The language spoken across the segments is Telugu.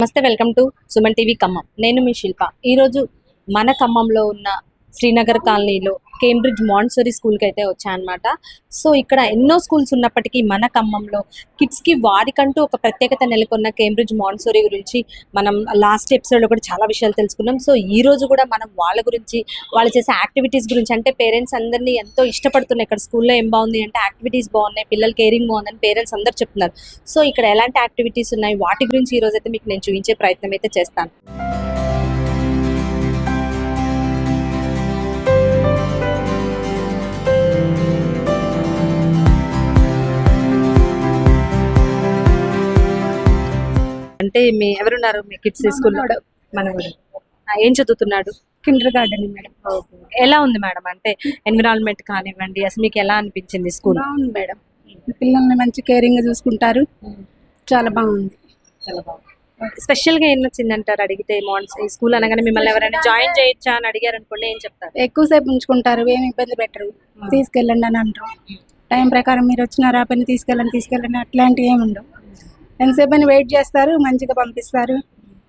నమస్తే, welcome to Suman TV Khammam. నేను మీ శిల్ప. ఈరోజు మన ఖమ్మంలో ఉన్న శ్రీనగర్ కాలనీలో కేంబ్రిడ్జ్ మాంటిసరీ స్కూల్కి అయితే వచ్చాయన్నమాట. సో ఇక్కడ ఎన్నో స్కూల్స్ ఉన్నప్పటికీ మన ఖమ్మంలో కిడ్స్కి వారికంటూ ఒక ప్రత్యేకత నెలకొన్న కేంబ్రిడ్జ్ మాంటిసరీ గురించి మనం లాస్ట్ ఎపిసోడ్లో కూడా చాలా విషయాలు తెలుసుకున్నాం. సో ఈ రోజు కూడా మనం వాళ్ళ గురించి, వాళ్ళు చేసే యాక్టివిటీస్ గురించి, అంటే పేరెంట్స్ అందరినీ ఎంతో ఇష్టపడుతున్నాయి. ఇక్కడ స్కూల్లో ఏం బాగుంది అంటే యాక్టివిటీస్ బాగున్నాయి, పిల్లలు కేరింగ్ బాగుందని పేరెంట్స్ అందరు చెప్తున్నారు. సో ఇక్కడ ఎలాంటి యాక్టివిటీస్ ఉన్నాయి, వాటి గురించి ఈ రోజు అయితే మీకు నేను చూపించే ప్రయత్నం అయితే చేస్తాను. అంటే మీ ఎవరున్నారు మీ కిడ్స్ స్కూల్లో? మనవాడు ఏం చదువుతున్నాడు? Kinder garden madam. ఎలా ఉంది మేడం, అంటే ఎన్విరాన్మెంట్ కానివ్వండి, అసలు మీకు ఎలా అనిపించింది స్కూల్? బాగుంది మేడం, పిల్లల్ని మంచి కేరింగ్ చూసుకుంటారు, చాలా బాగుంది. చాలా బాగుంది. స్పెషల్ గా ఏం నచ్చింది అంటారు అడిగితే? ఈ స్కూల్ అనగానే మిమ్మల్ని ఎవరైనా జాయిన్ చేయొచ్చా అని అడిగారు అనుకోండి, ఏం చెప్తారు? ఎక్కువసేపు ఉంచుకుంటారు, ఏమి ఇబ్బంది పెట్టరు, తీసుకెళ్ళండి అని అంటారు. టైం ప్రకారం మీరు వచ్చినారా పని తీసుకెళ్ళండి అట్లాంటివి ఏమి ఉండవు. ఎంతసేపు అని వెయిట్ చేస్తారు, మంచిగా పంపిస్తారు.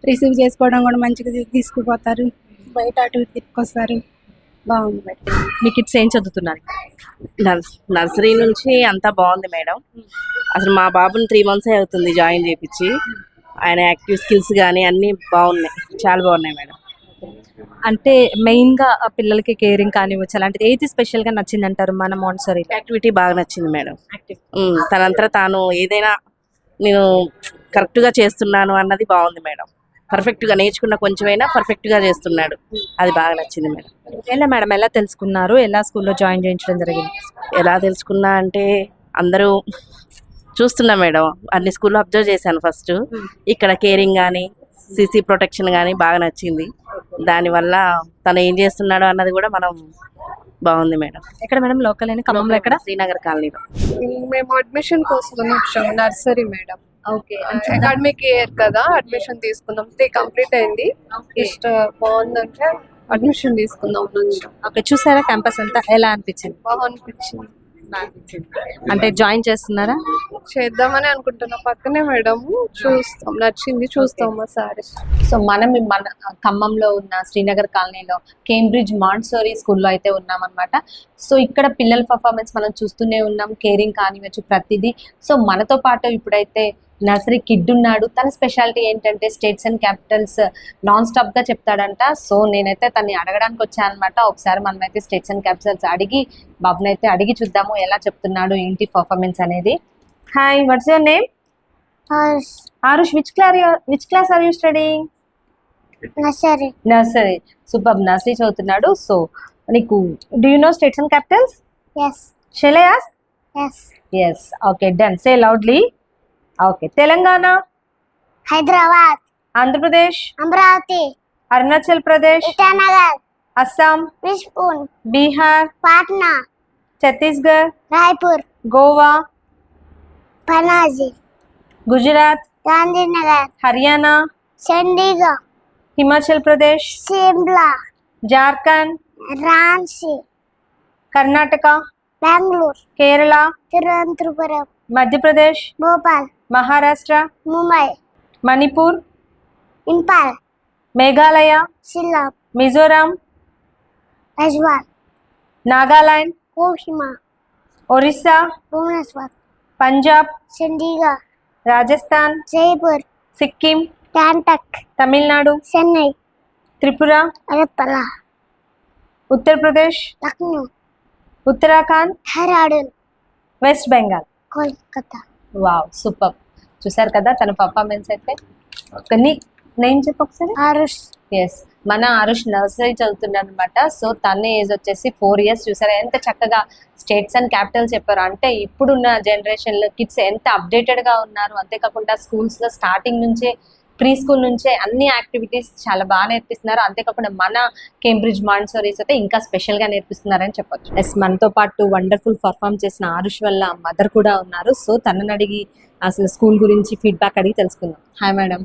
రిసీవ్ చేసుకోవడం కూడా మంచిగా తీసుకుపోతారు, బయట అటు ఇటు తిప్పుకొస్తారు. బాగుంది మేడం. మీ కిడ్స్ ఏం చదువుతున్నారు? నర్సరీ నుంచి అంతా బాగుంది మేడం. అసలు మా బాబుని 3 months అవుతుంది జాయిన్ చేయించి. ఆయన యాక్టివ్ స్కిల్స్ కానీ అన్నీ బాగున్నాయి, చాలా బాగున్నాయి మేడం. అంటే మెయిన్ గా పిల్లలకి కేరింగ్ కానివ్వచ్చు, అలాంటిది ఏది స్పెషల్ గా నచ్చింది అంటారు మన మాంటిసరీ? యాక్టివిటీ బాగా నచ్చింది మేడం. తనంతా తాను ఏదైనా నేను కరెక్ట్గా చేస్తున్నాను అన్నది బాగుంది మేడం. పర్ఫెక్ట్గా నేర్చుకున్న కొంచెమైనా పర్ఫెక్ట్గా చేస్తున్నాడు, అది బాగా నచ్చింది మేడం. ఎలా మేడం, ఎలా తెలుసుకున్నారు, ఎలా స్కూల్లో జాయిన్ చేయించడం జరిగింది? ఎలా తెలుసుకున్నా అంటే అందరూ చూస్తున్నా మేడం, అన్ని స్కూల్లో అబ్జర్వ్ చేశాను. ఫస్ట్ ఇక్కడ కేరింగ్ కానీ సీసీ ప్రొటెక్షన్ కానీ బాగా నచ్చింది. దానివల్ల తను ఏం చేస్తున్నాడో అన్నది కూడా మనం బాగుంది మేడం. ఎక్కడ మేడం లోకల్ అయినా ఖమ్మంలో? ఎక్కడ? శ్రీనగర్ కాలనీలో. మేము అడ్మిషన్ కోసం వచ్చాము, nursery madam. Okay, academic year కదా, అడ్మిషన్ తీసుకుందాం. 3 కంప్లీట్ అయింది, ఇష్టం బాగుందంటే అడ్మిషన్ తీసుకుందాం వచ్చాం. ఓకే, చూసారా క్యాంపస్ అంతా? ఎలా అనిపించింది? బాగా అనిపించింది. అంటే జాయిన్ చేస్తున్నారా? చేద్దామని అనుకుంటున్నా, పక్కనే మేడం. చూస్తాం, నచ్చింది చూస్తాం మా సారీ. సో మనం మన ఖమ్మంలో ఉన్న శ్రీనగర్ కాలనీలో కేంబ్రిడ్జ్ మాంటిసరీ స్కూల్లో అయితే ఉన్నామన్నమాట. సో ఇక్కడ పిల్లల పర్ఫార్మెన్స్ మనం చూస్తూనే ఉన్నాం, కేరింగ్ కానివచ్చు ప్రతిదీ. సో మనతో పాటు ఇప్పుడైతే నర్సరీ కిడ్ ఉన్నాడు. తన స్పెషాలిటీ ఏంటంటే states and Capitals non stop గా చెప్తాడంట. సో నేనైతే తన్ని అడగడానికి వచ్చాను అనమాట. ఒకసారి మనమైతే స్టేట్స్ అండ్ క్యాపిటల్స్ అడిగి బాబునైతే అడిగి చూద్దాము ఎలా చెప్తున్నాడు, ఏంటి పర్ఫార్మెన్స్ అనేది. Hi, what's your name? Arush, which class are you studying? Nursery. Superb, nursery చదువుతున్నాడు. సో నీకు do you know states and capitals? Yes. Shall I ask? Yes. Okay, done. Say loudly. Okay. Telangana, Hyderabad, Andhra Pradesh, Amravati, Arunachal Pradesh, Itanagar, Assam, Vishpur, Bihar, Patna, Chhattisgarh, Raipur, Goa, Panaji, Gujarat, Gandhinagar, Haryana, Chandigarh, Himachal Pradesh, Shimla, Jharkhand, Ranchi, Karnataka, Bangalore, Kerala, Thiruvananthapuram, Madhya Pradesh, Bhopal, Maharashtra, Mumbai, Manipur, Impal, Meghalaya, Shillong, Mizoram, Rajwar, Nagaland, Kohima, Orissa, Bhubaneswar, Punjab, Chandigarh, Rajasthan, Jaipur, Sikkim, Gangtok, Tamil Nadu, Chennai, Tripura, Agartala, Uttar Pradesh, Lucknow, Uttarakhand, Dehradun, west Bengal. Kolkata. Wow, super. చూసారు కదా తన పర్ఫార్మెన్స్ అయితే. కొన్ని నేను చెప్పు ఒకసారి. Arush, ఎస్, మన ఆరుష్ నర్సరీ చదువుతున్నాడు అనమాట. సో తన ఏజ్ వచ్చేసి 4 years. చూసారా ఎంత చక్కగా స్టేట్స్ అండ్ క్యాపిటల్స్ చెప్పారు. అంటే ఇప్పుడున్న జనరేషన్లో కిడ్స్ ఎంత అప్డేటెడ్గా ఉన్నారు. అంతేకాకుండా స్కూల్స్లో స్టార్టింగ్ నుంచే, ప్రీ స్కూల్ నుంచే అన్ని యాక్టివిటీస్ చాలా బాగా నేర్పిస్తున్నారు. అంతేకాకుండా మన కేంబ్రిడ్జ్ మాంటిసరీస్ అయితే ఇంకా స్పెషల్గా నేర్పిస్తున్నారని చెప్పొచ్చు. ఎస్, మనతో పాటు వండర్ఫుల్ పర్ఫామ్ చేసిన ఆరుష్ వల్ల మదర్ కూడా ఉన్నారు. సో తనని అడిగి అసలు స్కూల్ గురించి ఫీడ్బ్యాక్ అడిగి తెలుసుకుందాం. హాయ్ మేడం,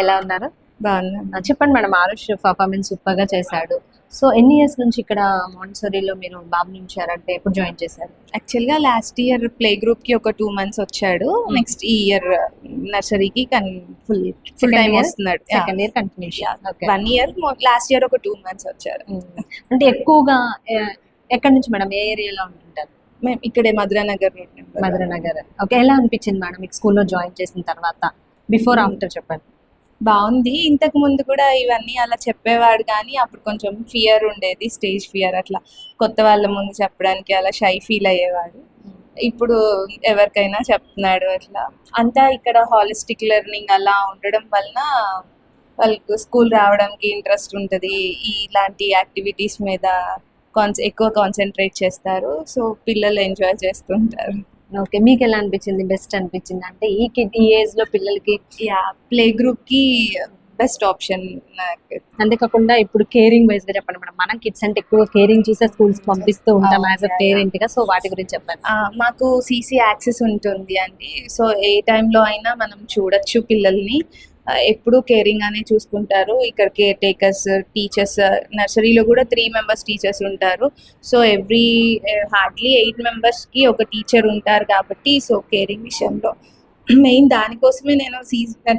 ఎలా ఉన్నారు? బాగున్నాను. చెప్పండి మేడం, ఆరుష్ పర్ఫార్మెన్స్ సూపర్గా చేశాడు. సో ఎన్ని ఇయర్స్ నుంచి ఇక్కడ మాంటిసోరీలో మీరు బాబుని ఉంచారంటే ఎప్పుడు జాయిన్ చేశారు? యాక్చువల్గా లాస్ట్ ఇయర్ ప్లే గ్రూప్ కి ఒక 2 months వచ్చాడు. నెక్స్ట్ ఈ ఇయర్ నర్సరీకి ఫుల్ టైం వస్తున్నాడు. Second year continuation. Okay. 1 year, last year ఒక 2 months వచ్చారు. అంటే ఎక్కువగా ఎక్కడి నుంచి మేడం, ఏ ఏరియాలో ఉంటుంటారు? మేము ఇక్కడే Madhuranagar road number. Madhura Nagar. Okay. ఎలా అనిపించింది మేడం మీకు స్కూల్లో జాయిన్ చేసిన తర్వాత? బిఫోర్ ఆఫ్టర్ చెప్పండి. బాగుంది. ఇంతకు ముందు కూడా ఇవన్నీ అలా చెప్పేవాడు కానీ అప్పుడు కొంచెం ఫియర్ ఉండేది, స్టేజ్ ఫియర్. అట్లా కొత్త వాళ్ళ ముందు చెప్పడానికి అలా షై ఫీల్ అయ్యేవాడు. ఇప్పుడు ఎవరికైనా చెప్తున్నాడు. అట్లా అంతా ఇక్కడ హాలిస్టిక్ లెర్నింగ్ అలా ఉండడం వలన వాళ్ళకు స్కూల్ రావడానికి ఇంట్రెస్ట్ ఉంటుంది. ఇలాంటి యాక్టివిటీస్ మీద ఎక్కువ కాన్సన్ట్రేట్ చేస్తారు. సో పిల్లలు ఎంజాయ్ చేస్తుంటారు. ఓకే. మీకు ఎలా అనిపించింది? బెస్ట్ అనిపించింది అంటే ఈ ఏజ్ లో పిల్లలకి? ప్లే గ్రూప్ కి బెస్ట్ ఆప్షన్ నాకు. అంతేకాకుండా ఇప్పుడు కేరింగ్ వైజ్ గా చెప్పండి మేడం. మనం కిడ్స్ అంటే ఎక్కువ కేరింగ్ చూసే స్కూల్స్ పంపిస్తూ ఉంటాం యాజ్ అ పేరెంట్ గా. సో వాటి గురించి చెప్పండి. మాకు సీసీ యాక్సెస్ ఉంటుంది అండి. సో ఏ టైంలో అయినా మనం చూడొచ్చు పిల్లల్ని. ఎప్పుడు కేరింగ్ అనే చూసుకుంటారు. ఇక్కడ కేర్ టేకర్స్, టీచర్స్, నర్సరీలో కూడా 3 members టీచర్స్ ఉంటారు. సో హార్డ్లీ 8 members కి ఒక టీచర్ ఉంటారు కాబట్టి సో కేరింగ్ విషయంలో మెయిన్ దానికోసమే నేను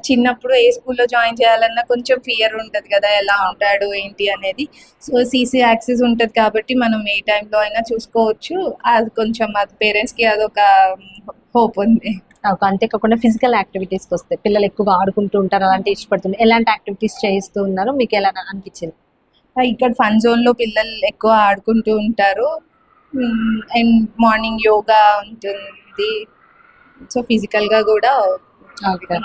చిన్నప్పుడు ఏ స్కూల్లో జాయిన్ చేయాలన్నా కొంచెం ఫియర్ ఉంటుంది కదా, ఎలా ఉంటాడు ఏంటి అనేది. సో సీసీ యాక్సెస్ ఉంటుంది కాబట్టి మనం ఏ టైంలో అయినా చూసుకోవచ్చు. అది కొంచెం అది పేరెంట్స్కి అదొక హోప్ ఉంది. అంతేకాకుండా ఫిజికల్ యాక్టివిటీస్కి వస్తే పిల్లలు ఎక్కువగా ఆడుకుంటూ ఉంటారు, అలాంటి ఇష్టపడుతుంది. ఎలాంటి యాక్టివిటీస్ చేయిస్తూ ఉన్నారు, మీకు ఎలా అనిపించింది? ఇక్కడ ఫన్ జోన్లో పిల్లలు ఎక్కువ ఆడుకుంటూ ఉంటారు. అండ్ మార్నింగ్ యోగా ఉంటుంది. సో ఫిజికల్గా కూడా. ఓకే.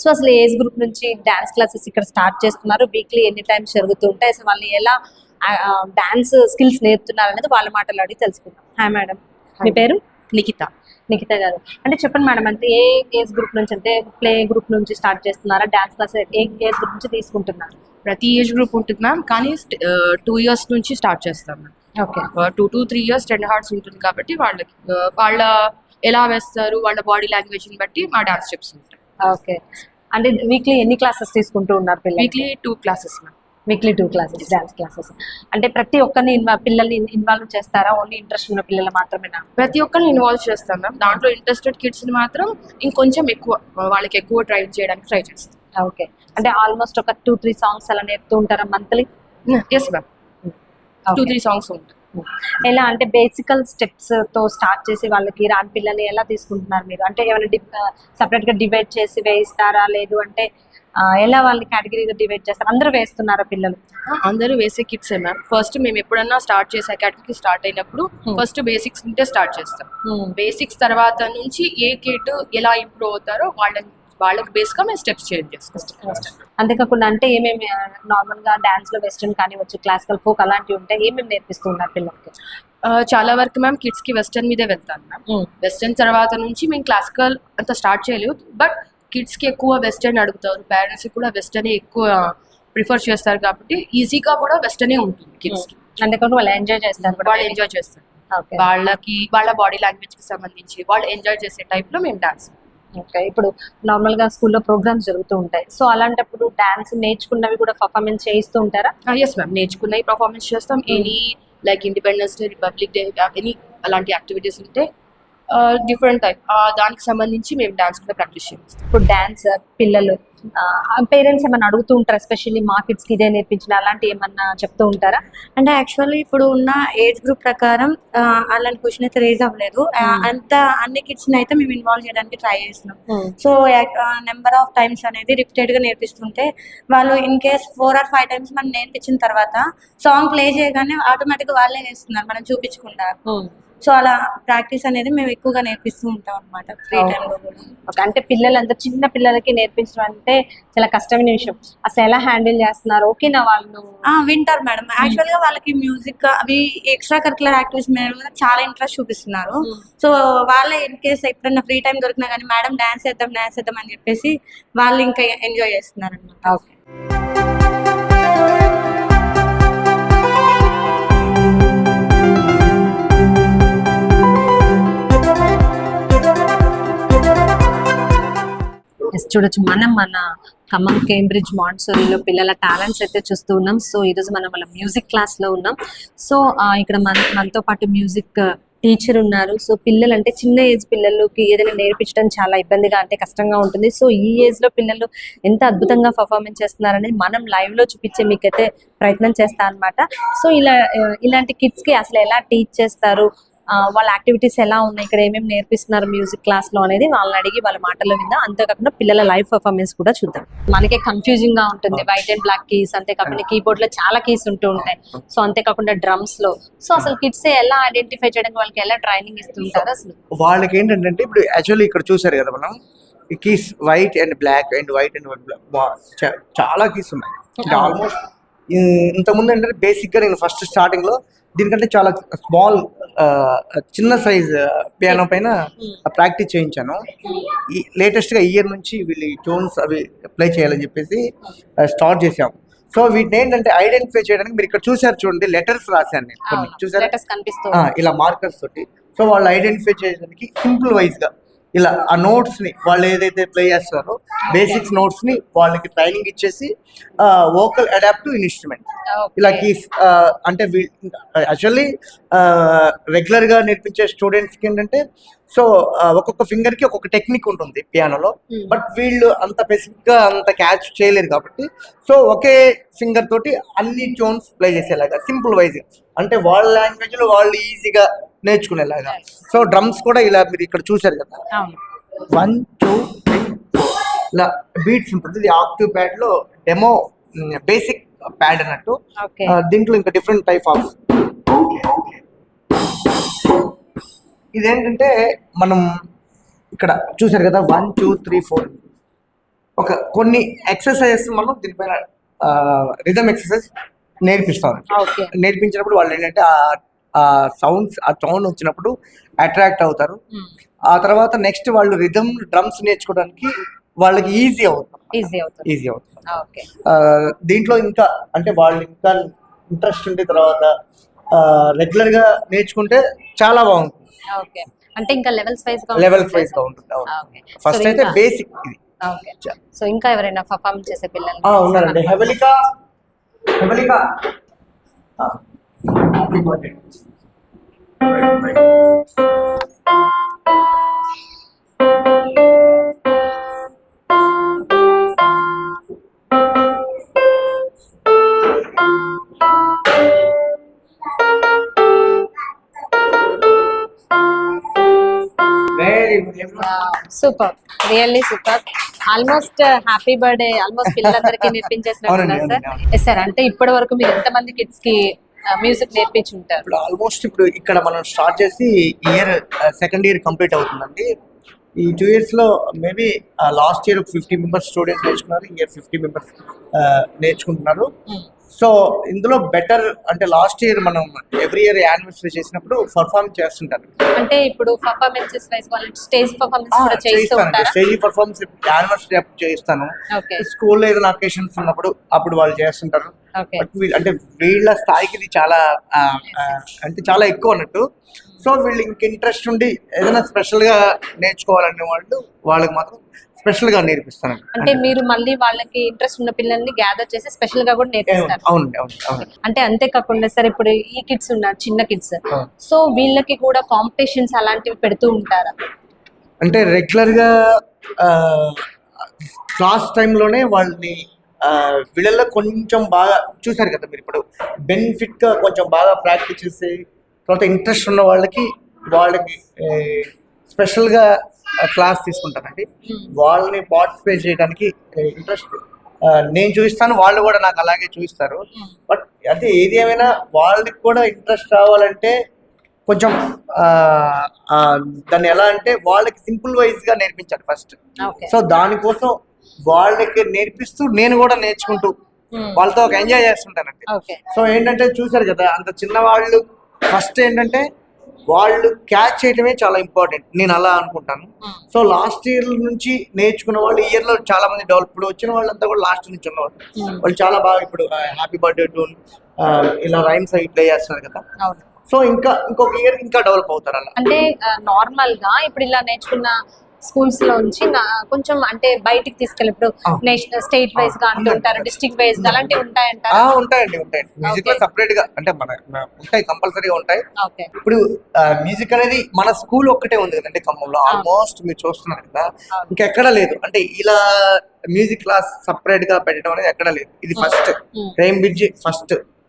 సో అసలు ఏజ్ గ్రూప్ నుంచి డాన్స్ క్లాసెస్ ఇక్కడ స్టార్ట్ చేస్తున్నారు. వీక్లీ ఎన్ని టైమ్స్ జరుగుతూ ఉంటాయి, అసలు వాళ్ళు ఎలా డాన్స్ స్కిల్స్ నేర్పుతున్నారు అనేది వాళ్ళ మాటలు అడిగి తెలుసుకుందాం. హాయ్ మేడం, మీ పేరు? నిఖిత. నిఖిత గారు, అంటే చెప్పండి మేడం, అంటే ఏ ఏజ్ గ్రూప్ నుంచి, అంటే ప్లే గ్రూప్ నుంచి స్టార్ట్ చేస్తున్నారా? డాన్స్ క్లాస్ ఏ ఏజ్ గ్రూప్ నుంచి తీసుకుంటున్నారు? ప్రతి ఏజ్ గ్రూప్ ఉంటుంది మ్యామ్, కానీ 2 years నుంచి స్టార్ట్ చేస్తాం ma'am. Okay. 2 to 3 years tender hearts ఉంటుంది కాబట్టి వాళ్ళకి వాళ్ళ ఎలా వేస్తారు, వాళ్ళ బాడీ లాంగ్వేజ్ని బట్టి మా డాన్స్ స్టెప్స్ ఉంటాయి. ఓకే. అంటే వీక్లీ ఎన్ని క్లాసెస్ తీసుకుంటూ ఉన్నారు పిల్లలు? Weekly 2 classes ma'am. Weekly 2 classes dance classes. అంటే ప్రతి ఒక్కరిని పిల్లల్ని ఇన్వాల్వ్ చేస్తారా? ఓన్లీ ఇంట్రెస్ట్ ఉన్న పిల్లలు మాత్రమేనా? ప్రతి ఒక్కరిని ఇన్వాల్వ్ చేస్తాం మ్యామ్. దాంట్లో ఇంట్రెస్టెడ్ కిడ్స్ని మాత్రం ఇంకొంచెం ఎక్కువ వాళ్ళకి ఎక్కువ ట్రై చేయడానికి ట్రై చేస్తాం. ఓకే. అంటే ఆల్మోస్ట్ ఒక 2-3 సాంగ్స్ అలా నేర్పుతూ ఉంటారా మంత్లీ? ఎస్ మ్యామ్, 2-3 songs ఉంటాయి. ఎలా అంటే బేసికల్ స్టెప్స్ తో స్టార్ట్ చేసి వాళ్ళకి రాని పిల్లల్ని ఎలా తీసుకుంటున్నారు మీరు? అంటే ఏమైనా సపరేట్ గా డివైడ్ చేసి వేయిస్తారా, లేదు అంటే ఎలా వాళ్ళని కేటగిరీగా డివైడ్ చేస్తారు? అందరూ వేస్తున్నారా పిల్లలు? అందరూ వేసే కిడ్సే మ్యామ్. ఫస్ట్ మేము ఎప్పుడన్నా స్టార్ట్ చేసే అకాడమీకి స్టార్ట్ అయినప్పుడు ఫస్ట్ బేసిక్స్ ఉంటే స్టార్ట్ చేస్తాం. బేసిక్స్ తర్వాత నుంచి ఏ కిడ్ ఎలా ఇంప్రూవ్ అవుతారో వాళ్ళకి బేస్ గా మేము స్టెప్స్ చేంజ్ చేసుకుంటాం. అంతేకాకుండా అంటే ఏమేమి నార్మల్ గా డాన్స్ లో వెస్టర్న్ కానివచ్చు, క్లాసికల్, ఫోక్ అలాంటివి ఉంటాయి, ఏమేమి నేర్పిస్తున్నారు పిల్లలకి? చాలా వరకు మ్యామ్ కిడ్స్ కి వెస్టర్న్ మీదే వెళ్తాను మ్యామ్. వెస్టర్న్ తర్వాత నుంచి మేము క్లాసికల్ అంత స్టార్ట్ చేయలేదు, బట్ కిడ్స్ కి ఎక్కువ వెస్టర్న్ అడుగుతారు. పేరెంట్స్ కూడా వెస్టర్న్ ఎక్కువ ప్రిఫర్ చేస్తారు కాబట్టి ఈజీగా కూడా వెస్టర్నే ఉంటుంది కిడ్స్ కి. అంతేకాకుండా వాళ్ళు ఎంజాయ్ చేస్తారు. వాళ్ళు ఎంజాయ్ చేస్తారు. వాళ్ళకి వాళ్ళ బాడీ లాంగ్వేజ్ కి సంబంధించి వాళ్ళు ఎంజాయ్ చేసే టైప్ లో మేము డాన్స్. ఓకే. ఇప్పుడు నార్మల్ గా స్కూల్లో ప్రోగ్రామ్స్ జరుగుతూ ఉంటాయి. సో అలాంటప్పుడు డాన్స్ నేర్చుకున్నవి కూడా పర్ఫార్మెన్స్ చేయిస్తూ ఉంటారా? ఎస్ మ్యామ్, నేర్చుకున్నవి పర్ఫార్మెన్స్ చేస్తాం. Any like independence day, republic day, any అలాంటి యాక్టివిటీస్ ఉంటే డిఫరెంట్ టైప్ దానికి సంబంధించి మేము డాన్స్ కూడా ప్రాక్టీస్ చేస్తాం. ఇప్పుడు డాన్స్ పిల్లలు పేరెంట్స్ ఏమన్నా అడుగుతూ ఉంటారా? ఎస్పెషల్లీ మా కిడ్స్కి ఇదే నేర్పించిన అలాంటి ఏమన్నా చెప్తూ ఉంటారా? అంటే యాక్చువల్లీ ఇప్పుడు ఉన్న ఏజ్ గ్రూప్ ప్రకారం అలాంటి క్వశ్చన్ అయితే రేజ్ అవ్వలేదు. అంత అన్ని కిడ్స్ ని అయితే మేము ఇన్వాల్వ్ చేయడానికి ట్రై చేస్తున్నాం. సో నెంబర్ ఆఫ్ టైమ్స్ అనేది రిపీటెడ్ గా నేర్పిస్తుంటే వాళ్ళు ఇన్ కేస్ 4 or 5 times మనం నేర్పించిన తర్వాత సాంగ్ ప్లే చేయగానే ఆటోమేటిక్ గా వాళ్ళే నేర్చుకున్నారు మనం చూపించకుండా. సో అలా ప్రాక్టీస్ అనేది మేము ఎక్కువగా నేర్పిస్తూ ఉంటాం అనమాట ఫ్రీ టైంలో కూడా. అంటే పిల్లలంతా చిన్న పిల్లలకి నేర్పించడం అంటే చాలా కష్టమైన విషయం. అసలు ఎలా హ్యాండిల్ చేస్తున్నారు? ఓకేనా వాళ్ళు? వింటారు మేడం. యాక్చువల్ గా వాళ్ళకి మ్యూజిక్ అవి ఎక్స్ట్రా కరికులర్ యాక్టివిటీస్ మీద చాలా ఇంట్రెస్ట్ చూపిస్తున్నారు. సో వాళ్ళే ఇన్ కేస్ ఎప్పుడైనా ఫ్రీ టైం దొరికినా కానీ మేడం డాన్స్ చేద్దాం అని చెప్పేసి వాళ్ళు ఇంకా ఎంజాయ్ చేస్తున్నారు అనమాట. ఓకే. చూడొచ్చు మన ఖమ్మం కేంబ్రిడ్జ్ మాంట్సరీలో పిల్లల టాలెంట్స్ అయితే చూస్తూ ఉన్నాం. సో ఈరోజు మనం వాళ్ళ మ్యూజిక్ క్లాస్ లో ఉన్నాం. సో ఇక్కడ మనతో పాటు మ్యూజిక్ టీచర్ ఉన్నారు. సో పిల్లలు అంటే చిన్న ఏజ్ పిల్లలకి ఏదైనా నేర్పించడం చాలా ఇబ్బందిగా అంటే కష్టంగా ఉంటుంది. సో ఈ ఏజ్ లో పిల్లలు ఎంత అద్భుతంగా పర్ఫార్మెన్స్ చేస్తున్నారనేది మనం లైవ్ లో చూపించే మీకైతే ప్రయత్నం చేస్తా అన్నమాట. సో ఇలాంటి కిడ్స్ కి అసలు ఎలా టీచ్ చేస్తారు, వాళ్ళ యాక్టివిటీస్ ఎలా ఉన్నాయి, ఇక్కడ ఏమేమి నేర్పిస్తున్నారు మ్యూజిక్ క్లాస్ లో అనేది వాళ్ళని అడిగి వాళ్ళ మాటల్లో విందాం. అంతేకాకుండా పిల్లల లైవ్ పర్ఫార్మెన్స్ కూడా చూద్దాం. మనకే కన్ఫ్యూజింగ్ గా ఉంటుంది వైట్ అండ్ బ్లాక్ కీస్, అంతేకాకుండా కీబోర్డ్ లో చాలా కీస్ ఉంటూ ఉంటాయి. సో అంతేకాకుండా డ్రమ్స్ లో సో అసలు కిడ్స్ ఎలా ఐడెంటిఫై చేయడానికి వాళ్ళకి ఎలా ట్రైనింగ్ ఇస్తుంటారు అసలు? వాళ్ళకి ఏంటంటే ఇప్పుడు యాక్చువల్లీ ఇక్కడ చూసారు కదా మనం ఈ keys white and black and white and black చాలా కీస్ ఉన్నాయి. ఆల్మోస్ట్ ఇంతకుముందు ఏంటంటే బేసిక్ గా నేను ఫస్ట్ స్టార్టింగ్ లో దీనికంటే చాలా స్మాల్ చిన్న సైజ్ పియానో పైన ప్రాక్టీస్ చేయించాను. ఈ లేటెస్ట్ గా ఇయర్ నుంచి వీళ్ళు టోన్స్ అవి ప్లే చేయాలని చెప్పేసి స్టార్ట్ చేసాము. సో వీటిని ఏంటంటే ఐడెంటిఫై చేయడానికి మీరు ఇక్కడ చూసారు చూడండి, లెటర్స్ రాశాను నేను కొన్ని చూసారు ఇలా మార్కర్స్ తోటి. సో వాళ్ళు ఐడెంటిఫై చేయడానికి సింపుల్ వైజ్ గా ఇలా ఆ నోట్స్ ని వాళ్ళు ఏదైతే ప్లే చేస్తారో బేసిక్స్ నోట్స్ ని వాళ్ళకి ట్రైనింగ్ ఇచ్చేసి వోకల్ అడాప్ట్ టు ఇన్స్ట్రుమెంట్ ఇలా కీస్ అంటే యాక్చువల్లీ రెగ్యులర్ గా నేర్పించే స్టూడెంట్స్ కి ఏంటంటే సో ఒక్కొక్క ఫింగర్ కి ఒక్కొక్క టెక్నిక్ ఉంటుంది పియానోలో. బట్ వీళ్ళు అంత స్పెసిఫిక్ గా అంత క్యాచ్ చేయలేరు కాబట్టి సో ఒకే ఫింగర్ తోటి అన్ని టోన్స్ ప్లే చేసేలాగా సింపుల్ వైజ్ అంటే వాళ్ళ లాంగ్వేజ్ లో వాళ్ళు ఈజీగా నేర్చుకునేలాగా. సో డ్రమ్స్ కూడా ఇలా మీరు ఇక్కడ చూసారు కదా 1 2 3 4 ఇలా బీట్స్ ఉంటుంది. ఇది ఆక్టివ్ ప్యాడ్ లో డెమో బేసిక్ ప్యాడ్ అన్నట్టు. దీంట్లో ఇంకా డిఫరెంట్ టైప్ ఆఫ్ ఇదేంటంటే మనం ఇక్కడ చూసారు కదా 1 2 3 4 ఒక కొన్ని ఎక్సర్సైజెస్ మనం దీనిపైన రిథమ్ ఎక్సర్సైజ్ నేర్పిస్తాం. నేర్పించినప్పుడు వాళ్ళు ఏంటంటే ఆ సౌండ్స్ ఆ టోన్ వచ్చినప్పుడు అట్రాక్ట్ అవుతారు. ఆ తర్వాత నెక్స్ట్ వాళ్ళు రిథమ్ డ్రమ్స్ నేర్చుకోవడానికి వాళ్ళకి ఈజీ అవుతుంది. దీంట్లో ఇంకా అంటే వాళ్ళు ఇంకా ఇంట్రెస్ట్ ఉంటే తర్వాత రెగ్యులర్ గా నేర్చుకుంటే చాలా బాగుంటుంది. అంటే ఇంకా లెవెల్స్ వైజ్ గా ఉంటుంది. ఫస్ట్ అయితే బేసిక్ ఇది. సో ఇంకా ఎవరైనా పర్ఫార్మ్ చేసే పిల్లలు ఉన్నారండి. హెవెలికా super, really super. Almost happy birthday almost పిల్లలందరికీ నేర్పించేసినట్టు సార్. అంటే ఇప్పటి వరకు మీరు ఎంత మంది కిడ్స్ కి మ్యూజిక్ నేర్పించుంటారు? ఇప్పుడు ఆల్మోస్ట్ ఇప్పుడు ఇక్కడ మనం స్టార్ట్ చేసి ఇయర్ సెకండ్ ఇయర్ కంప్లీట్ అవుతుందండి. ఈ 2 years లో maybe last year 50 members students నేర్చుకున్నారు, ఇయర్ 50 members నేర్చుకుంటున్నారు. సో ఇందులో బెటర్ అంటే లాస్ట్ ఇయర్ మనం ఎవ్రీ ఇయర్ యానివర్సరీ చేసినప్పుడు పర్ఫార్మ్ చేస్తుంటారు. అంటే ఇప్పుడు పర్ఫార్మెన్సెస్ వైస్ వాళ్ళకి స్టేజ్ పర్ఫార్మెన్స్ కూడా చేస్తూ ఉంటారా? స్టేజ్ పర్ఫార్మెన్స్ యానివర్సరీ అప్పుడు చేస్తాను. స్కూల్లో ఏదైనా అకేషన్స్ ఉన్నప్పుడు అప్పుడు వాళ్ళు చేస్తుంటారు. అంటే వీళ్ళ స్థాయికి ఇది చాలా అంటే చాలా ఎక్కువ అన్నట్టు. సో వీళ్ళు ఇంక ఇంట్రెస్ట్ ఉండి ఏదైనా స్పెషల్ గా నేర్చుకోవాలనే వాళ్ళకి మాత్రం స్పెషల్ గా నేర్పిస్తాను. అంటే మీరు మళ్ళీ వాళ్ళకి ఇంట్రెస్ట్ ఉన్న పిల్లల్ని గ్యాదర్ చేసి స్పెషల్ గా కూడా నేర్పిస్తారు? అవును. అంటే అంతేకాకుండా సార్ ఇప్పుడు ఈ కిడ్స్ ఉన్నారు చిన్న కిడ్స్, సో వీళ్ళకి కూడా కాంపిటీషన్స్ అలాంటివి పెడుతూ ఉంటారా? అంటే రెగ్యులర్ గా క్లాస్ టైంలోనే వాళ్ళని వీళ్ళల్లో కొంచెం బాగా చూసారు కదా మీరు, ఇప్పుడు బెనిఫిట్ గా కొంచెం బాగా ప్రాక్టీస్ చేసి తర్వాత ఇంట్రెస్ట్ ఉన్న వాళ్ళకి స్పెషల్ గా క్లాస్ తీసుకుంటానండి. వాళ్ళని పార్టిసిపేట్ చేయడానికి ఇంట్రెస్ట్ నేను చూపిస్తాను, వాళ్ళు కూడా నాకు అలాగే చూపిస్తారు. బట్ అంటే ఏది ఏమైనా వాళ్ళకి కూడా ఇంట్రెస్ట్ రావాలంటే కొంచెం దాన్ని ఎలా అంటే వాళ్ళకి సింపుల్ వైజ్ గా నేర్పించాలి ఫస్ట్. సో దానికోసం వాళ్ళకి నేర్పిస్తూ నేను కూడా నేర్చుకుంటూ వాళ్ళతో ఒక ఎంజాయ్ చేస్తుంటానండి. సో ఏంటంటే చూసారు కదా అంత చిన్న వాళ్ళు ఫస్ట్ ఏంటంటే వాళ్ళు క్యాచ్ చేయడమే చాలా ఇంపార్టెంట్, నేను అలా అనుకుంటాను. సో లాస్ట్ ఇయర్ నుంచి నేర్చుకున్న వాళ్ళు ఇయర్ లో చాలా మంది డెవలప్, ఇప్పుడు వచ్చిన వాళ్ళంతా కూడా లాస్ట్ నుంచి ఉన్నవాళ్ళు వాళ్ళు చాలా బాగా ఇప్పుడు హ్యాపీ బర్త్డే ట్యూన్ ఇలా రైమ్స్ అవి ప్లే చేస్తున్నారు కదా. సో ఇంకొక ఇయర్ ఇంకా డెవలప్ అవుతారు అలా. అంటే నార్మల్ గా ఇప్పుడు ఇలా నేర్చుకున్న స్కూల్స్ లోంచి కొంచెం అంటే బయటికి తీసుకెళ్ళినప్పుడు నేషనల్ స్టేట్ వైజ్ గా అంటుంటారు, డిస్ట్రిక్ట్ వైజ్ గా అలాంటివి ఉంటాయంటారు. ఉంటాయండి. మ్యూజిక్ లో సపరేట్ గా అంటే ఉంటాయి, కంపల్సరీగా ఉంటాయి. ఓకే. ఇప్పుడు మ్యూజిక్ అనేది మన స్కూల్ ఒక్కటే ఉంది కదండి ఖమ్మంలో, ఆల్మోస్ట్ మీరు చూస్తున్నారు కదా, ఇంకెక్కడ లేదు. అంటే ఇలా మ్యూజిక్ క్లాస్ సపరేట్ గా పెట్టడం అనేది ఎక్కడ లేదు. ఇది ఫస్ట్ కేంబ్రిడ్జ్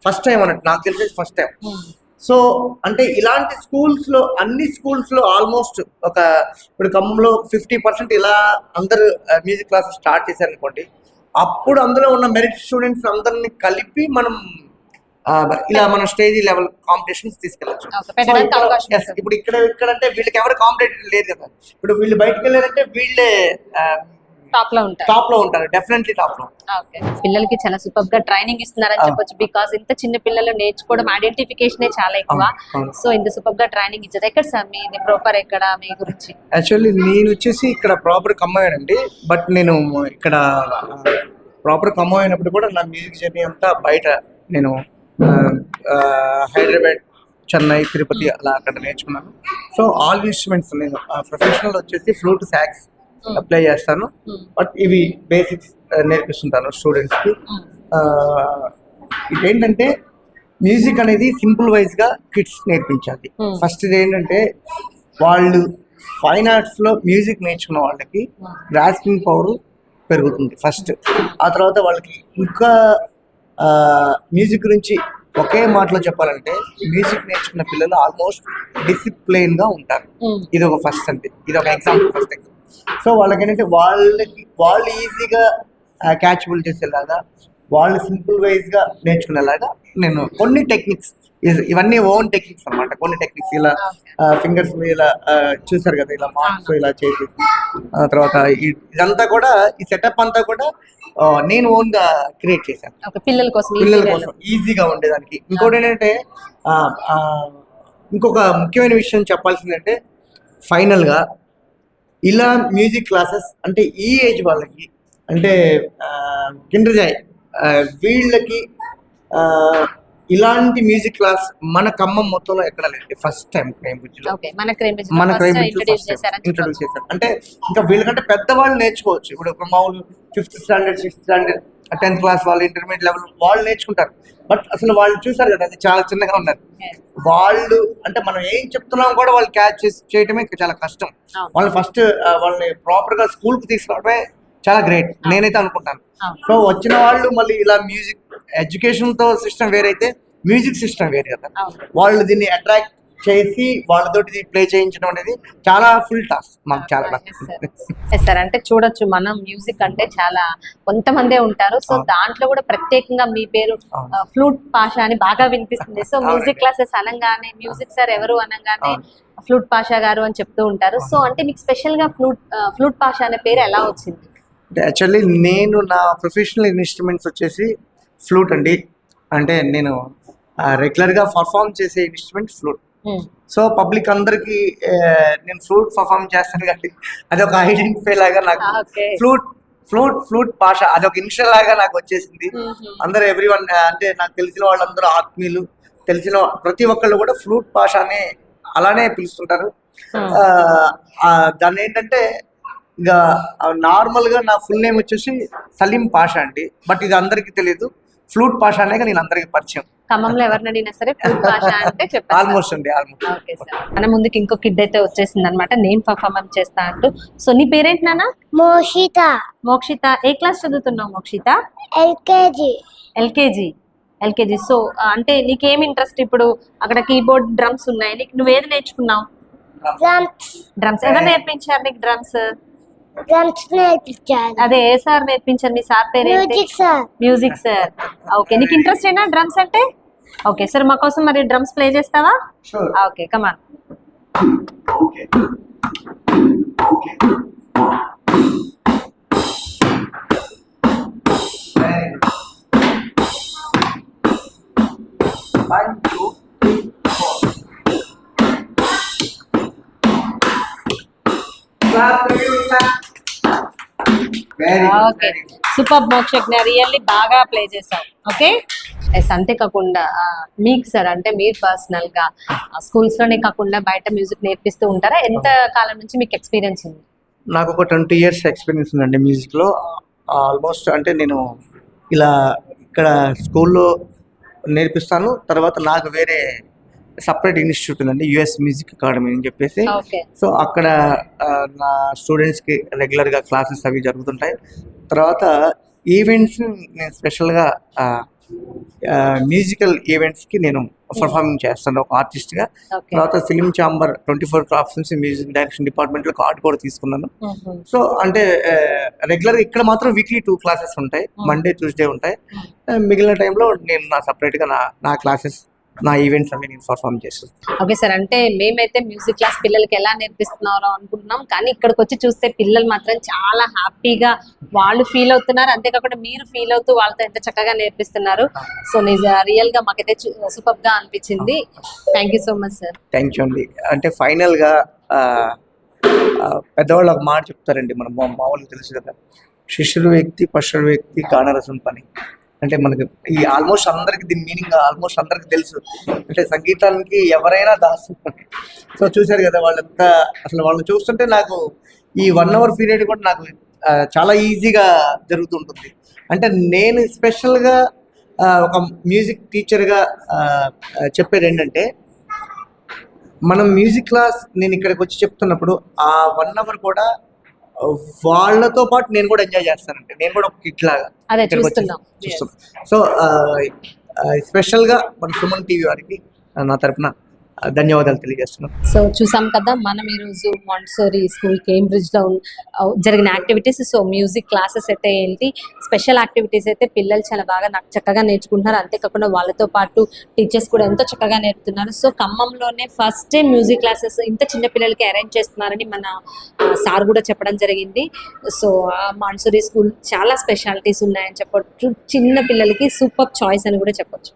ఫస్ట్ టైం అన్నట్టు, నాకు తెలిసి ఫస్ట్ టైం. సో అంటే ఇలాంటి స్కూల్స్ లో, అన్ని స్కూల్స్ లో ఆల్మోస్ట్ ఇప్పుడు ఖమ్మంలో 50% ఇలా అందరు మ్యూజిక్ క్లాసెస్ స్టార్ట్ చేశారనుకోండి, అప్పుడు అందులో ఉన్న మెరిట్ స్టూడెంట్స్ అందరిని కలిపి మనం ఇలా మనం స్టేజ్ లెవెల్ కాంపిటీషన్స్ తీసుకెళ్ళచ్చు. ఇప్పుడు ఇక్కడ అంటే వీళ్ళకి ఎవరు కాంపిటేటివ్ లేదు కదా. ఇప్పుడు వీళ్ళు బయటకు వెళ్ళారంటే వీళ్ళే టాప్ లో ఉంటారు, డెఫినెట్లీ టాప్ లో. పిల్లలకి చాలా సూపర్ గా ట్రైనింగ్ ఇస్తున్నారని చెప్పొచ్చు. బికాస్ ఇంత చిన్న పిల్లలు నేర్చుకోవడం, ఐడెంటిఫికేషన్ చాలా ఎక్కువ. సో ఇంత సూపర్ గా ట్రైనింగ్ ఇచ్చారు. ఎక్కడ సార్ మీది ప్రాపర్, ఎక్కడ మీ గురించి? యాక్చువల్లీ నేను వచ్చేసి ఇక్కడ ప్రాపర్ ఖమ్మమేనండి. బట్ నేను ఇక్కడ ప్రాపర్ ఖమ్మం అయినప్పుడు కూడా నా మ్యూజిక్ జర్నీ అంతా బయట, నేను హైదరాబాద్, చెన్నై, తిరుపతి అలా అక్కడ నేర్చుకున్నాను. సో ఆల్ ఇన్స్ట్రుమెంట్స్ నేను ప్రొఫెషనల్ వచ్చేసి ఫ్లూట్, సాక్స్ అప్లై చేస్తాను. బట్ ఇవి బేసిక్స్ నేర్పిస్తుంటాను స్టూడెంట్స్ కి. ఇదేంటంటే మ్యూజిక్ అనేది సింపుల్ వైజ్ గా కిడ్స్ నేర్పించాలి. ఫస్ట్ ఇది ఏంటంటే వాళ్ళు ఫైన్ ఆర్ట్స్ లో మ్యూజిక్ నేర్చుకున్న వాళ్ళకి గ్రాస్పింగ్ పవర్ పెరుగుతుంది ఫస్ట్. ఆ తర్వాత వాళ్ళకి ఇంకా మ్యూజిక్ గురించి ఒకే మాటలో చెప్పాలంటే, మ్యూజిక్ నేర్చుకున్న పిల్లలు ఆల్మోస్ట్ డిసిప్లైన్ గా ఉంటారు. ఇది ఒక ఫస్ట్ అంటే, ఇది ఒక ఎగ్జాంపుల్, ఫస్ట్ ఎగ్జాంపుల్. సో వాళ్ళకి ఏంటంటే వాళ్ళు ఈజీగా క్యాచబుల్ చేసేలాగా, వాళ్ళు సింపుల్ వైజ్ గా నేర్చుకునేలాగా నేను కొన్ని టెక్నిక్స్, ఇవన్నీ ఓన్ టెక్నిక్స్ అన్నమాట. కొన్ని టెక్నిక్స్ ఇలా ఫింగర్స్ ఇలా చూసారు కదా, ఇలా మార్క్స్ ఇలా చేసి, తర్వాత ఇదంతా కూడా, ఈ సెటప్ అంతా కూడా నేను ఓన్ గా క్రియేట్ చేశాను పిల్లల కోసం ఈజీగా ఉండేదానికి. ఇంకోటి ఏంటంటే ఇంకొక ముఖ్యమైన విషయం చెప్పాల్సిందంటే, ఫైనల్ గా ఇలా మ్యూజిక్ క్లాసెస్ అంటే ఈ ఏజ్ వాళ్ళకి, అంటే కిండర్జాయ్ వీళ్ళకి ఇలాంటి మ్యూజిక్ క్లాస్ మన ఖమ్మం మొత్తంలో ఎక్కడ లేదు. ఫస్ట్ టైం మన ఇంట్రడ్యూస్ చేశారు. అంటే ఇంకా వీళ్ళకంటే పెద్దవాళ్ళు నేర్చుకోవచ్చు. ఇప్పుడు మామూలు 5th standard, 6th standard, 10th class వాళ్ళు, ఇంటర్మీడియట్ లెవెల్ వాళ్ళు నేర్చుకుంటారు. బట్ అసలు వాళ్ళు చూసారు కదా, అది చాలా చిన్నగా ఉన్నారు. వాళ్ళు అంటే మనం ఏం చెప్తున్నాం కూడా వాళ్ళు క్యాచ్ చేయటమే చాలా కష్టం. వాళ్ళు ఫస్ట్ వాళ్ళని ప్రాపర్ గా స్కూల్ కు తీసుకురావడమే చాలా గ్రేట్ నేనైతే అనుకుంటాను. సో వచ్చిన వాళ్ళు మళ్ళీ ఇలా మ్యూజిక్ ఎడ్యుకేషన్ తో సిస్టమ్ వేరైతే మ్యూజిక్ సిస్టమ్ వేరే కదా. వాళ్ళు దీన్ని అట్రాక్ట్ చేసి వాళ్ళతోటి ప్లే చేయించడం అనేది చాలా ఫుల్ టాస్క్ మాకు. చాలా సార్ అంటే చూడొచ్చు, మనం మ్యూజిక్ అంటే చాలా కొంతమందే ఉంటారు. సో దాంట్లో కూడా ప్రత్యేకంగా మీ పేరు ఫ్లూట్ పాషా అని బాగా వినిపిస్తుంది. సో మ్యూజిక్ క్లాసెస్ అనగానే, మ్యూజిక్ సార్ ఎవరు అనగానే ఫ్లూట్ పాషా గారు అని చెప్తూ ఉంటారు. సో అంటే మీకు స్పెషల్ గా ఫ్లూట్ పాషా అనే పేరు ఎలా వచ్చింది? యాక్చువల్లీ నేను నా ప్రొఫెషనల్ ఇన్స్ట్రుమెంట్స్ వచ్చేసి ఫ్లూట్ అండి. అంటే నేను రెగ్యులర్ గా పర్ఫామ్ చేసే ఇన్స్ట్రుమెంట్ ఫ్లూట్. సో పబ్లిక్ అందరికి నేను ఫ్లూట్ పర్ఫామ్ చేస్తాను కాబట్టి అదొక ఐడెంటిఫై లాగా నాకు ఫ్లూట్ భాష అదొక ఇనిషియల్ లాగా నాకు వచ్చేసింది. అందరూ ఎవ్రీవన్ అంటే నాకు తెలిసిన వాళ్ళందరూ ఆత్మీయులు, తెలిసిన ప్రతి ఒక్కళ్ళు కూడా ఫ్లూట్ భాష అనే అలానే పిలుస్తుంటారు. దాన్ని ఏంటంటే ఇంకా నార్మల్ గా నా ఫుల్ నేమ్ వచ్చేసి సలీం పాషా అండి. బట్ ఇది అందరికి తెలియదు, ఫ్లూట్ పాషా అనే నేను అందరికి పరిచయం. ఖమ్మంలో ఎవరిని అడిగినా సరే ఫ్లూట్ పాషా అంటే చెప్పారు. ఆల్మోస్ట్ అండి, ఆల్మోస్ట్. ఓకే సార్, మన ముందుకి ఇంకో కిడ్ అయితే వచ్చేసింది అనమాట, నేమ్ పర్ఫార్మెన్స్ చేస్తా అంటూ. సో నీ పేరేంటి నాన్న? మోక్షిత. ఏ క్లాస్ చదువుతున్నావు మోక్షిత? ఎల్కేజీ. సో అంటే నీకేం ఇంట్రెస్ట్? ఇప్పుడు అక్కడ కీబోర్డ్, డ్రమ్స్ ఉన్నాయి, నీకు నువ్వేది నేర్చుకున్నావు? డ్రమ్స్. ఎవరు నేర్పించారు నీకు డ్రమ్స్? అదే ఏ సార్ నేర్పించారు? మీ సార్ పేరు? Music sir. ఓకే, నీకు ఇంట్రెస్ట్ ఏనా డ్రమ్స్ అంటే? ఓకే సార్, మా కోసం మరి డ్రమ్స్ ప్లే చేస్తావా? Okay, come on. Okay, super Mokshagna, really బాగా ప్లే చేసావు. Okay yes. అంతేకాకుండా మీకు సార్ అంటే మీరు పర్సనల్ గా స్కూల్స్ లోనే కాకుండా బయట మ్యూజిక్ నేర్పిస్తూ ఉంటారా? ఎంత కాలం నుంచి మీకు ఎక్స్పీరియన్స్ ఉంది? నాకు ఒక 20 years ఎక్స్పీరియన్స్ ఉందండి మ్యూజిక్లో. ఆల్మోస్ట్ అంటే నేను ఇలా ఇక్కడ స్కూల్లో నేర్పిస్తాను, తర్వాత నాకు వేరే సపరేట్ ఇన్స్టిట్యూట్ ఉందండి, యుఎస్ మ్యూజిక్ అకాడమీ అని చెప్పేసి. ఓకే. సో అక్కడ నా స్టూడెంట్స్కి రెగ్యులర్గా క్లాసెస్ అవి జరుగుతుంటాయి. తర్వాత ఈవెంట్స్ నేను స్పెషల్గా మ్యూజికల్ ఈవెంట్స్కి నేను పర్ఫార్మింగ్ చేస్తాను ఒక ఆర్టిస్ట్గా. ఓకే. తర్వాత ఫిలిం ఛాంబర్ 24 క్రాఫ్ట్స్ నుంచి మ్యూజిక్ డైరెక్షన్ డిపార్ట్మెంట్లో కార్డు కూడా తీసుకున్నాను. సో అంటే రెగ్యులర్గా ఇక్కడ మాత్రం వీక్లీ 2 క్లాసెస్ ఉంటాయి, మండే ట్యూస్డే ఉంటాయి. మిగిలిన టైంలో నేను నా సపరేట్గా నా క్లాసెస్, నా ఈవెంట్స్ అవి నేను పర్ఫార్మ్ చేస్తాను. ఓకే సార్, అంటే మేమైతే మ్యూజిక్ క్లాస్ పిల్లలకి ఎలా నేర్పిస్తున్నారో అనుకుంటున్నాం, కానీ ఇక్కడికి వచ్చి చూస్తే పిల్లలు మాత్రం చాలా హ్యాపీగా వాళ్ళు ఫీల్ అవుతున్నారు. అంతేకాకుండా మీరు ఫీల్ అవుతూ వాళ్ళతో ఎంత చక్కగా నేర్పిస్తున్నారు. సో రియల్ గా మాకైతే సూపర్ గా అనిపించింది. Thank you so much sir. Thank you అండి. అంటే ఫైనల్గా పెద్దవాళ్ళు ఒక మాట చెప్తారండి, మనం మామూలుగా తెలుసు కదా, శిష్యుడు వ్యక్తి పశుడు వ్యక్తి కానరసం పని. అంటే మనకి ఈ ఆల్మోస్ట్ అందరికి దీని మీనింగ్ ఆల్మోస్ట్ అందరికి తెలుసు. అంటే సంగీతానికి ఎవరైనా దాసు. సో చూశారు కదా వాళ్ళంతా, అసలు వాళ్ళని చూస్తుంటే నాకు ఈ 1 hour పీరియడ్ కూడా నాకు చాలా ఈజీగా జరుగుతుంటుంది. అంటే నేను స్పెషల్గా ఒక మ్యూజిక్ టీచర్గా చెప్పేది ఏంటంటే, మనం మ్యూజిక్ క్లాస్ నేను ఇక్కడికి వచ్చి చెప్తున్నప్పుడు ఆ 1 hour కూడా వాళ్ళతో పాటు నేను కూడా ఎంజాయ్ చేస్తానంటే, నేను కూడా ఒక కిడ్ లాగా అదే ఇక్కడికి వచ్చి చూస్తున్నాం. చూస్తున్నాం. సో స్పెషల్గా మన సుమన్ టీవీ వారికి నా తరపున ధన్యవాదాలు తెలియజేస్తున్నాను. సో చూసాం కదా మనం ఈరోజు మాంటిసోరీ స్కూల్ కేంబ్రిడ్జ్లో జరిగిన యాక్టివిటీస్. సో మ్యూజిక్ క్లాసెస్ అయితే ఏంటి, స్పెషల్ యాక్టివిటీస్ అయితే పిల్లలు చాలా బాగా చక్కగా నేర్చుకుంటున్నారు. అంతేకాకుండా వాళ్ళతో పాటు టీచర్స్ కూడా ఎంతో చక్కగా నేర్పుతున్నారు. సో ఖమ్మంలోనే ఫస్ట్ టైం మ్యూజిక్ క్లాసెస్ ఇంత చిన్న పిల్లలకి అరేంజ్ చేస్తున్నారని మన సార్ కూడా చెప్పడం జరిగింది. సో మాంటిసోరీ స్కూల్ చాలా స్పెషాలిటీస్ ఉన్నాయని చెప్పొచ్చు. చిన్న పిల్లలకి సూపర్ చాయిస్ అని కూడా చెప్పొచ్చు.